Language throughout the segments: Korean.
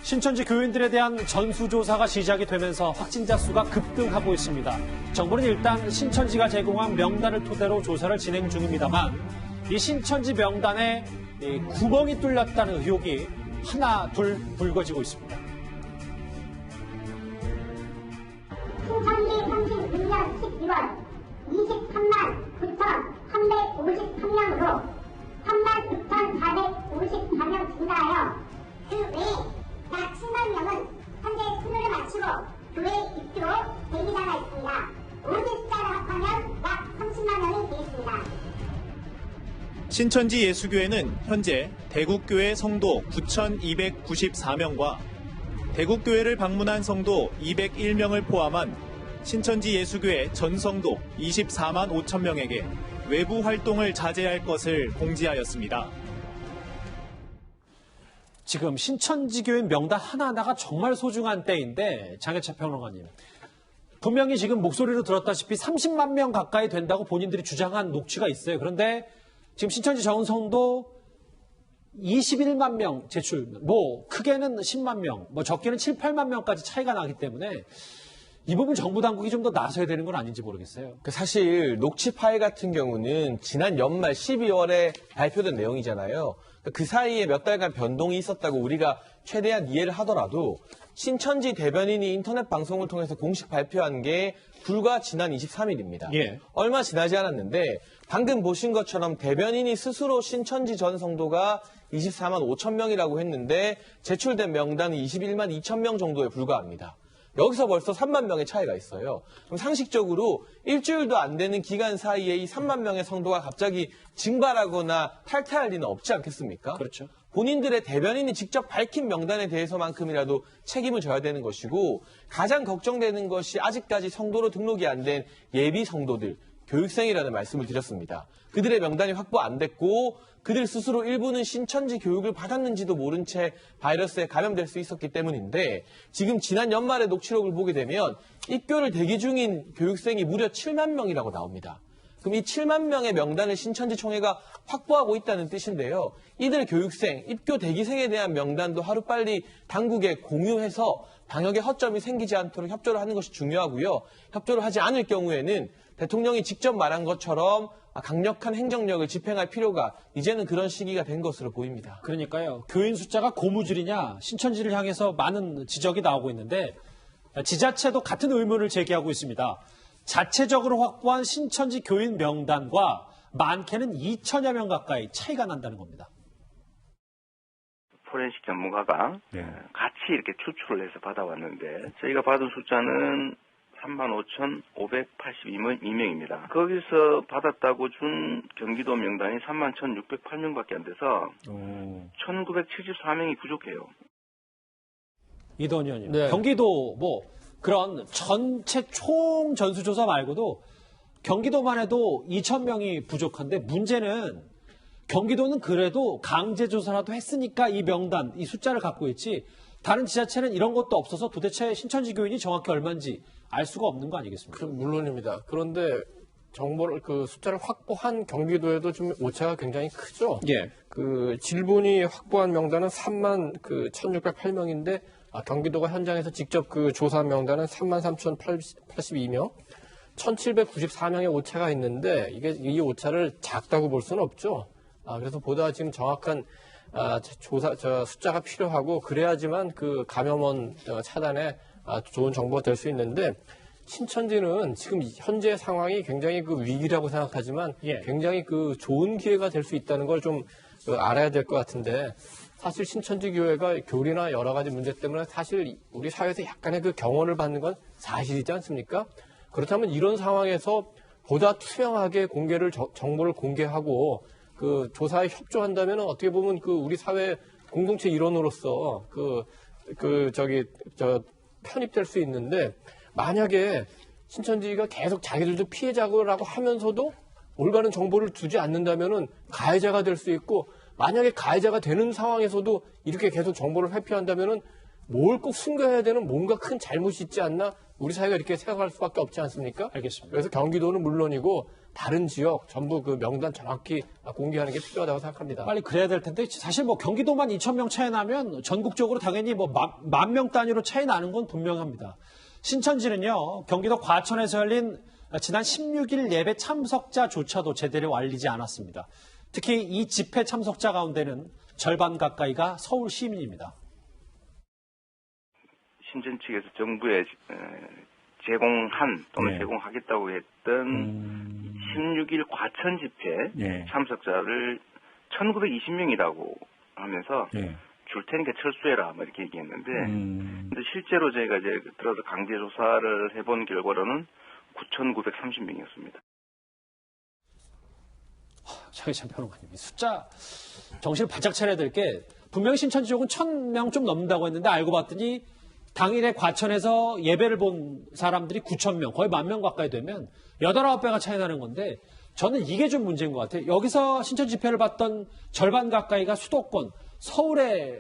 신천지 교인들에 대한 전수조사가 시작이 되면서 확진자 수가 급등하고 있습니다. 정부는 일단 신천지가 제공한 명단을 토대로 조사를 진행 중입니다만 이 신천지 명단에 구멍이 뚫렸다는 의혹이 하나 둘 불거지고 있습니다. 신천지 36년 12월 23만 9,353명으로 36,454명 증가하여 그 외에 약 10만 명은 현재 수료를 마치고 교회 입교로 대기자가 있습니다. 모든 숫자를 합하면 약 30만 명이 되겠습니다. 신천지 예수교회는 현재 대국교회 성도 9,294명과 대국교회를 방문한 성도 201명을 포함한 신천지 예수교회 전 성도 24만 5천 명에게 외부 활동을 자제할 것을 공지하였습니다. 지금 신천지 교인 명단 하나하나가 정말 소중한 때인데 장혜철 평론가님, 분명히 지금 목소리로 들었다시피 30만 명 가까이 된다고 본인들이 주장한 녹취가 있어요. 그런데 지금 신천지 전성도 21만 명 제출, 크게는 10만 명, 적게는 7, 8만 명까지 차이가 나기 때문에 이 부분 정부 당국이 좀 더 나서야 되는 건 아닌지 모르겠어요. 사실 녹취 파일 같은 경우는 지난 연말 12월에 발표된 내용이잖아요. 그 사이에 몇 달간 변동이 있었다고 우리가 최대한 이해를 하더라도 신천지 대변인이 인터넷 방송을 통해서 공식 발표한 게 불과 지난 23일입니다. 예. 얼마 지나지 않았는데 방금 보신 것처럼 대변인이 스스로 신천지 전 성도가 24만 5천 명이라고 했는데 제출된 명단은 21만 2천 명 정도에 불과합니다. 여기서 벌써 3만 명의 차이가 있어요. 그럼 상식적으로 일주일도 안 되는 기간 사이에 이 3만 명의 성도가 갑자기 증발하거나 탈퇴할 리는 없지 않겠습니까? 그렇죠. 본인들의 대변인이 직접 밝힌 명단에 대해서만큼이라도 책임을 져야 되는 것이고, 가장 걱정되는 것이 아직까지 성도로 등록이 안 된 예비 성도들, 교육생이라는 말씀을 드렸습니다. 그들의 명단이 확보 안 됐고 그들 스스로 일부는 신천지 교육을 받았는지도 모른 채 바이러스에 감염될 수 있었기 때문인데, 지금 지난 연말의 녹취록을 보게 되면 입교를 대기 중인 교육생이 무려 7만 명이라고 나옵니다. 그럼 이 7만 명의 명단을 신천지 총회가 확보하고 있다는 뜻인데요. 이들 교육생, 입교 대기생에 대한 명단도 하루빨리 당국에 공유해서 방역에 허점이 생기지 않도록 협조를 하는 것이 중요하고요. 협조를 하지 않을 경우에는 대통령이 직접 말한 것처럼 강력한 행정력을 집행할 필요가 이제는 그런 시기가 된 것으로 보입니다. 그러니까요. 교인 숫자가 고무줄이냐 신천지를 향해서 많은 지적이 나오고 있는데 지자체도 같은 의문을 제기하고 있습니다. 자체적으로 확보한 신천지 교인 명단과 많게는 2천여 명 가까이 차이가 난다는 겁니다. 포렌식 전문가가 같이 이렇게 추출을 해서 받아왔는데 저희가 받은 숫자는 35,582명입니다. 거기서 받았다고 준 경기도 명단이 31,608명밖에 안 돼서 1,974명이 부족해요. 이동현 의원님, 네. 경기도 그런 전체 총 전수조사 말고도 경기도만 해도 2,000명이 부족한데 문제는 경기도는 그래도 강제조사라도 했으니까 이 명단, 이 숫자를 갖고 있지 다른 지자체는 이런 것도 없어서 도대체 신천지 교인이 정확히 얼마인지 알 수가 없는 거 아니겠습니까? 물론입니다. 그런데 정보를 숫자를 확보한 경기도에도 좀 오차가 굉장히 크죠. 예. 질본이 확보한 명단은 3만 1,608명인데 경기도가 현장에서 직접 조사한 명단은 33,082명, 1,794명의 오차가 있는데 이 오차를 작다고 볼 수는 없죠. 그래서 보다 지금 정확한 숫자가 필요하고 그래야지만 감염원 차단에 좋은 정보가 될 수 있는데, 신천지는 지금 현재 상황이 굉장히 위기라고 생각하지만 굉장히 좋은 기회가 될 수 있다는 걸 좀 알아야 될 것 같은데, 사실 신천지 교회가 교리나 여러 가지 문제 때문에 사실 우리 사회에서 약간의 경원을 받는 건 사실이지 않습니까? 그렇다면 이런 상황에서 보다 투명하게 정보를 공개하고 조사에 협조한다면 어떻게 보면 우리 사회 공동체 일원으로서 편입될 수 있는데, 만약에 신천지가 계속 자기들도 피해자라고 하면서도 올바른 정보를 주지 않는다면은 가해자가 될 수 있고, 만약에 가해자가 되는 상황에서도 이렇게 계속 정보를 회피한다면은 뭘 꼭 숨겨야 되는 뭔가 큰 잘못이 있지 않나 우리 사회가 이렇게 생각할 수밖에 없지 않습니까? 알겠습니다. 그래서 경기도는 물론이고 다른 지역 전부 그 명단 정확히 공개하는 게 필요하다고 생각합니다. 빨리 그래야 될 텐데 사실 뭐 경기도만 2,000명 차이 나면 전국적으로 당연히 뭐 만 명 단위로 차이 나는 건 분명합니다. 신천지는요, 경기도 과천에서 열린 지난 16일 예배 참석자조차도 제대로 알리지 않았습니다. 특히 이 집회 참석자 가운데는 절반 가까이가 서울 시민입니다. 신천 측에서 정부에 제공한 또는 네. 제공하겠다고 했던 16일 과천 집회 예. 참석자를 1920명이라고 하면서 예. 줄 테니까 철수해라 뭐 이렇게 얘기했는데 근데 음. 실제로 저희가 이제 들어서 강제 조사를 해본 결과로는 9,930명이었습니다. 장혜찬 평론가님, 이 숫자 정신을 바짝 차려야 될 게 분명히 신천지 쪽은 1,000명 좀 넘는다고 했는데 알고 봤더니 당일에 과천에서 예배를 본 사람들이 9,000명, 거의 10,000명 가까이 되면 8, 9배가 차이 나는 건데 저는 이게 좀 문제인 것 같아요. 여기서 신천 집회를 봤던 절반 가까이가 수도권, 서울에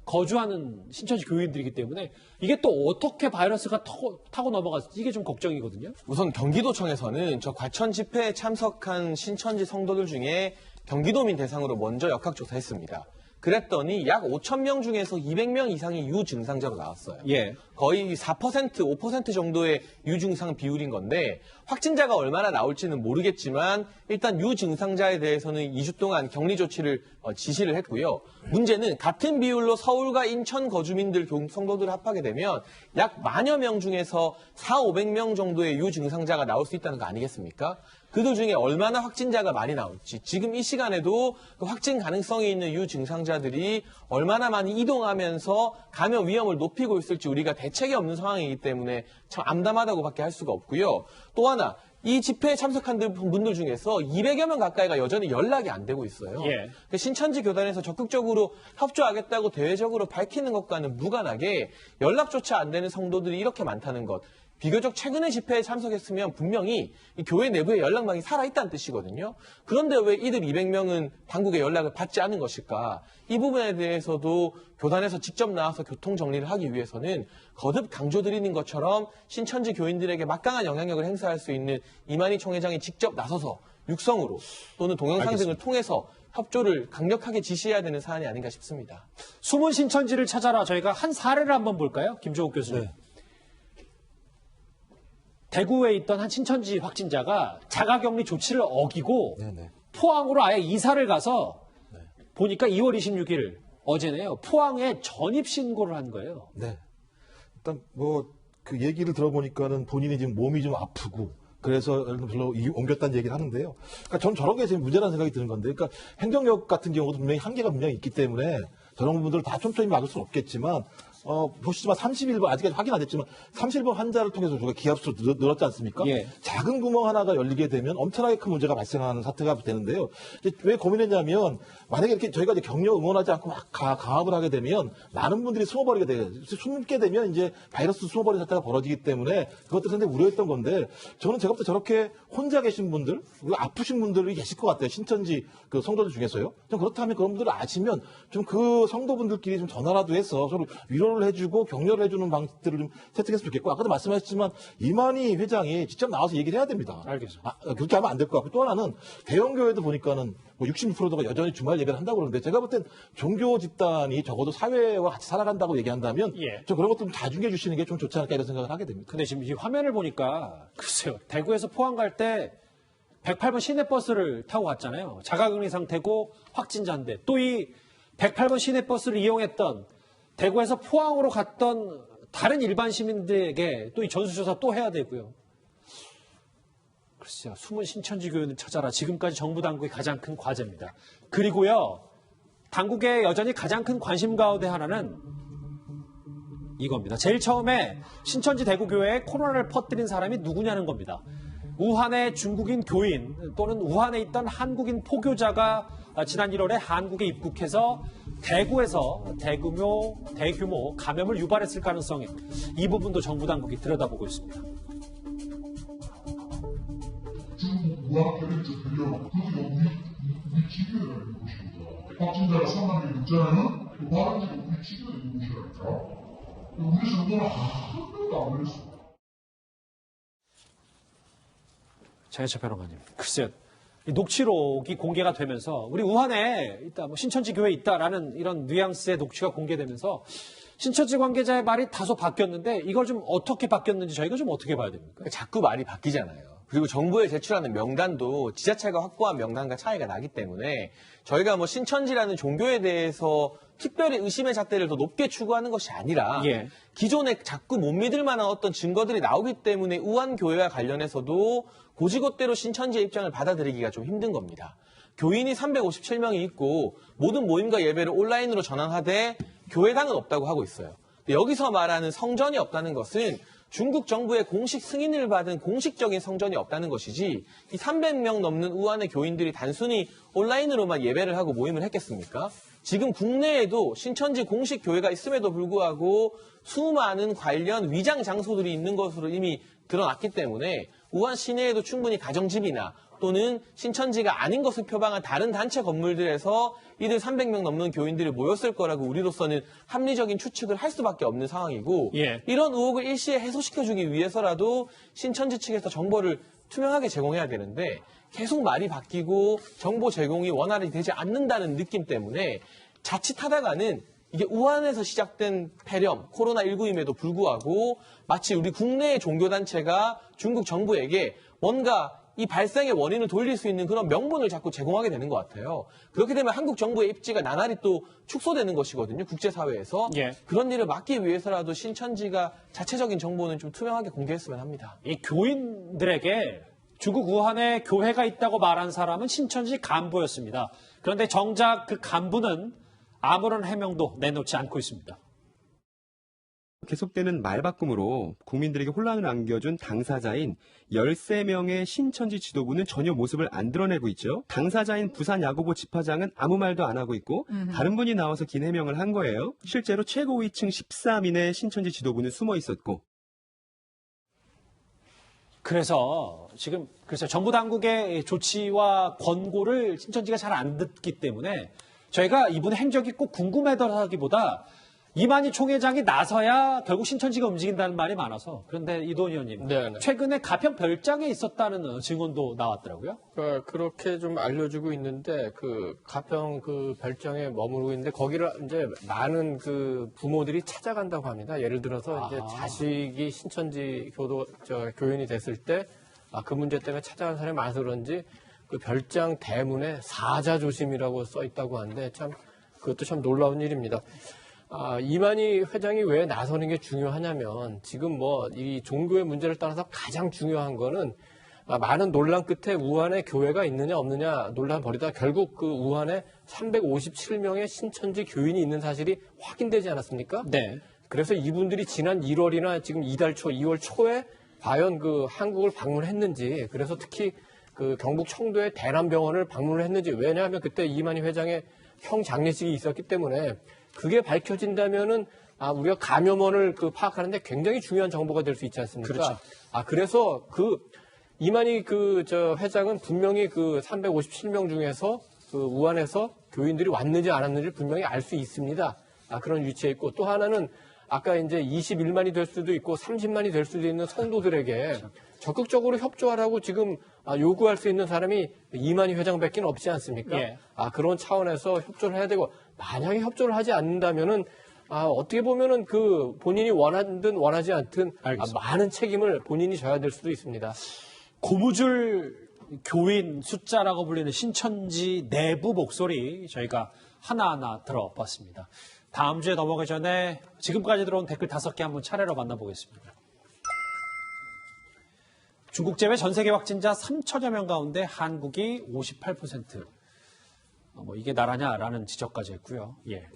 거주하는 신천지 교인들이기 때문에 이게 또 어떻게 바이러스가 타고 넘어갔을지 이게 좀 걱정이거든요. 우선 경기도청에서는 저 과천 집회에 참석한 신천지 성도들 중에 경기도민 대상으로 먼저 역학조사했습니다. 그랬더니 약 5,000명 중에서 200명 이상이 유증상자로 나왔어요. 예. 거의 4%, 5% 정도의 유증상 비율인 건데 확진자가 얼마나 나올지는 모르겠지만 일단 유증상자에 대해서는 2주 동안 격리 조치를 지시를 했고요. 문제는 같은 비율로 서울과 인천 거주민들 성도들을 합하게 되면 약 10,000여 명 중에서 400~500명 정도의 유증상자가 나올 수 있다는 거 아니겠습니까? 그들 중에 얼마나 확진자가 많이 나올지 지금 이 시간에도 그 확진 가능성이 있는 유증상자들이 얼마나 많이 이동하면서 감염 위험을 높이고 있을지 우리가 대책이 없는 상황이기 때문에 참 암담하다고밖에 할 수가 없고요. 또 하나 이 집회에 참석한 분들 중에서 200여 명 가까이가 여전히 연락이 안 되고 있어요. 예. 신천지 교단에서 적극적으로 협조하겠다고 대외적으로 밝히는 것과는 무관하게 연락조차 안 되는 성도들이 이렇게 많다는 것. 비교적 최근에 집회에 참석했으면 분명히 이 교회 내부에 연락망이 살아있다는 뜻이거든요. 그런데 왜 이들 200명은 당국의 연락을 받지 않은 것일까? 이 부분에 대해서도 교단에서 직접 나와서 교통정리를 하기 위해서는 거듭 강조드리는 것처럼 신천지 교인들에게 막강한 영향력을 행사할 수 있는 이만희 총회장이 직접 나서서 육성으로 또는 동영상 등을 통해서 협조를 강력하게 지시해야 되는 사안이 아닌가 싶습니다. 숨은 신천지를 찾아라. 저희가 한 사례를 한번 볼까요? 김종욱 교수님. 네. 대구에 있던 한 신천지 확진자가 자가격리 조치를 어기고 네네. 포항으로 아예 이사를 가서 보니까 2월 26일 어제네요. 포항에 전입 신고를 한 거예요. 네. 일단 뭐 그 얘기를 들어보니까는 본인이 지금 몸이 좀 아프고 그래서 별로 옮겼다는 얘기를 하는데요. 그러니까 저는 저런 게 지금 문제라는 생각이 드는 건데, 그러니까 행정력 같은 경우도 분명히 한계가 분명히 있기 때문에 저런 부분들을 다 촘촘히 막을 수는 없겠지만. 보시지만 31번, 아직까지 확인 안 됐지만 31번 환자를 통해서 우리가 기합수로 늘었지 않습니까? 예. 작은 구멍 하나가 열리게 되면 엄청나게 큰 문제가 발생하는 사태가 되는데요. 이제 왜 고민했냐면 만약에 이렇게 저희가 이제 격려 응원하지 않고 막 강압을 하게 되면 많은 분들이 숨어버리게 돼요. 숨게 되면 이제 바이러스 숨어버리는 사태가 벌어지기 때문에 그것도 상당히 우려했던 건데 저는 제가 볼 때 저렇게 혼자 계신 분들, 아프신 분들이 계실 것 같아요. 신천지 그 성도들 중에서요. 좀 그렇다면 그런 분들을 아시면 좀 그 성도분들끼리 좀 전화라도 해서 서로 위로를 해주고 격려를 해주는 방식들을 좀 세팅했으면 좋겠고 아까도 말씀하셨지만 이만희 회장이 직접 나와서 얘기를 해야 됩니다. 알겠습니다. 그렇게 하면 안 될 것 같고 또 하나는 대형 교회도 보니까는 뭐 66%가 여전히 주말 예배를 한다고 그러는데 제가 볼 땐 종교 집단이 적어도 사회와 같이 살아간다고 얘기한다면 예. 좀 그런 것들 좀 다중해 주시는 게 좀 좋지 않을까 이런 생각을 하게 됩니다. 근데 지금 이 화면을 보니까 글쎄요. 대구에서 포항 갈 때 108번 시내버스를 타고 갔잖아요. 자가격리 상태고 확진자인데 또 이 108번 시내버스를 이용했던 대구에서 포항으로 갔던 다른 일반 시민들에게 또 이 전수조사 또 해야 되고요. 글쎄요. 숨은 신천지 교인을 찾아라. 지금까지 정부 당국의 가장 큰 과제입니다. 그리고요. 당국의 여전히 가장 큰 관심 가운데 하나는 이겁니다. 제일 처음에 신천지 대구교회에 코로나를 퍼뜨린 사람이 누구냐는 겁니다. 우한의 중국인 교인 또는 우한에 있던 한국인 포교자가 지난 1월에 한국에 입국해서 대구에서 대규모 감염을 유발했을 가능성이 이 부분도 정부 당국이 들여다보고 있습니다. 중국 우한편에 들려고 그게 우리 지도에 있는 것입니다. 확진자가 3만 명 있잖아요. 그 발원지가 우리 지도에 있는 것이라니까. 우리 정도는 한 명도 안 걸렸습니다. 장혜철 평론가님, 글쎄요. 이 녹취록이 공개가 되면서 우리 우한에 있다, 뭐 신천지 교회에 있다라는 이런 뉘앙스의 녹취가 공개되면서 신천지 관계자의 말이 다소 바뀌었는데 이걸 좀 어떻게 바뀌었는지 저희가 좀 어떻게 봐야 됩니까? 자꾸 말이 바뀌잖아요. 그리고 정부에 제출하는 명단도 지자체가 확보한 명단과 차이가 나기 때문에 저희가 뭐 신천지라는 종교에 대해서 특별히 의심의 잣대를 더 높게 추구하는 것이 아니라 예. 기존에 자꾸 못 믿을 만한 어떤 증거들이 나오기 때문에 우한교회와 관련해서도 고지것대로 신천지의 입장을 받아들이기가 좀 힘든 겁니다. 교인이 357명이 있고 모든 모임과 예배를 온라인으로 전환하되 교회당은 없다고 하고 있어요. 여기서 말하는 성전이 없다는 것은 중국 정부의 공식 승인을 받은 공식적인 성전이 없다는 것이지 이 300명 넘는 우한의 교인들이 단순히 온라인으로만 예배를 하고 모임을 했겠습니까? 지금 국내에도 신천지 공식 교회가 있음에도 불구하고 수많은 관련 위장 장소들이 있는 것으로 이미 드러났기 때문에 우한 시내에도 충분히 가정집이나 또는 신천지가 아닌 것을 표방한 다른 단체 건물들에서 이들 300명 넘는 교인들이 모였을 거라고 우리로서는 합리적인 추측을 할 수밖에 없는 상황이고 예. 이런 의혹을 일시에 해소시켜주기 위해서라도 신천지 측에서 정보를 투명하게 제공해야 되는데 계속 말이 바뀌고 정보 제공이 원활히 되지 않는다는 느낌 때문에 자칫하다가는 이게 우한에서 시작된 폐렴, 코로나19임에도 불구하고 마치 우리 국내의 종교단체가 중국 정부에게 뭔가 이 발생의 원인을 돌릴 수 있는 그런 명분을 자꾸 제공하게 되는 것 같아요. 그렇게 되면 한국 정부의 입지가 나날이 또 축소되는 것이거든요. 국제사회에서. 예. 그런 일을 막기 위해서라도 신천지가 자체적인 정보는 좀 투명하게 공개했으면 합니다. 이 교인들에게 중국 우한에 교회가 있다고 말한 사람은 신천지 간부였습니다. 그런데 정작 그 간부는 아무런 해명도 내놓지 않고 있습니다. 계속되는 말바꿈으로 국민들에게 혼란을 안겨준 당사자인 13명의 신천지 지도부는 전혀 모습을 안 드러내고 있죠. 당사자인 부산야고보 집화장은 아무 말도 안 하고 있고 다른 분이 나와서 긴 해명을 한 거예요. 실제로 최고위층 13인의 신천지 지도부는 숨어 있었고. 그래서 지금 정부 당국의 조치와 권고를 신천지가 잘 안 듣기 때문에 저희가 이분의 행적이 꼭 궁금하다기보다 이만희 총회장이 나서야 결국 신천지가 움직인다는 말이 많아서 그런데 이도원 의원님 네네. 최근에 가평 별장에 있었다는 증언도 나왔더라고요. 그렇게 좀 알려주고 있는데 그 가평 그 별장에 머무르고 있는데 거기를 이제 많은 그 부모들이 찾아간다고 합니다. 예를 들어서 이제 자식이 신천지 교인이 됐을 때 그 문제 때문에 찾아간 사람이 많아서 그런지 그 별장 대문에 사자조심이라고 써 있다고 하는데 참 그것도 참 놀라운 일입니다. 이만희 회장이 왜 나서는 게 중요하냐면 지금 뭐 이 종교의 문제를 떠나서 가장 중요한 거는 많은 논란 끝에 우한에 교회가 있느냐 없느냐 논란 벌이다 결국 그 우한에 357명의 신천지 교인이 있는 사실이 확인되지 않았습니까? 네. 그래서 이분들이 지난 1월이나 지금 이달 초, 2월 초에 과연 그 한국을 방문했는지 그래서 특히 그 경북 청도의 대남병원을 방문을 했는지 왜냐하면 그때 이만희 회장의 형 장례식이 있었기 때문에 그게 밝혀진다면은 우리가 감염원을 파악하는데 굉장히 중요한 정보가 될 수 있지 않습니까? 그렇죠. 그래서 이만희 회장은 분명히 357명 중에서 우한에서 교인들이 왔는지 안 왔는지 분명히 알 수 있습니다. 그런 위치에 있고 또 하나는 아까 이제 21만이 될 수도 있고 30만이 될 수도 있는 성도들에게 적극적으로 협조하라고 지금 요구할 수 있는 사람이 이만희 회장밖에 없지 않습니까? 예. 그런 차원에서 협조를 해야 되고 만약에 협조를 하지 않는다면은 어떻게 보면은 본인이 원하든 원하지 않든 많은 책임을 본인이 져야 될 수도 있습니다. 고무줄 교인 숫자라고 불리는 신천지 내부 목소리 저희가 하나하나 들어봤습니다. 다음 주에 넘어가기 전에 지금까지 들어온 댓글 5개 한번 차례로 만나보겠습니다. 중국 제외 전 세계 확진자 3천여 명 가운데 한국이 58%. 이게 나라냐라는 지적까지 했고요. 예.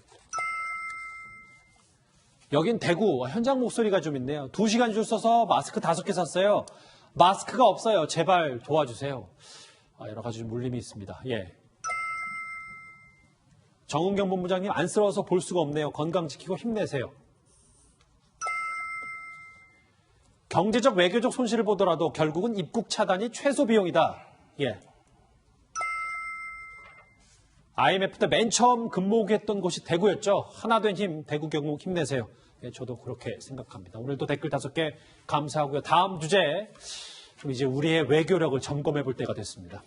여긴 대구 현장 목소리가 좀 있네요. 2시간 줄 서서 마스크 5개 샀어요. 마스크가 없어요. 제발 도와주세요. 여러 가지 물림이 있습니다. 예. 정은경 본부장님 안쓰러워서 볼 수가 없네요. 건강 지키고 힘내세요. 경제적 외교적 손실을 보더라도 결국은 입국 차단이 최소 비용이다. 예. IMF 때 맨 처음 근무했던 곳이 대구였죠. 하나된 힘, 대구 경북 힘내세요. 예, 저도 그렇게 생각합니다. 오늘도 댓글 5개 감사하고요. 다음 주제 좀 이제 우리의 외교력을 점검해 볼 때가 됐습니다.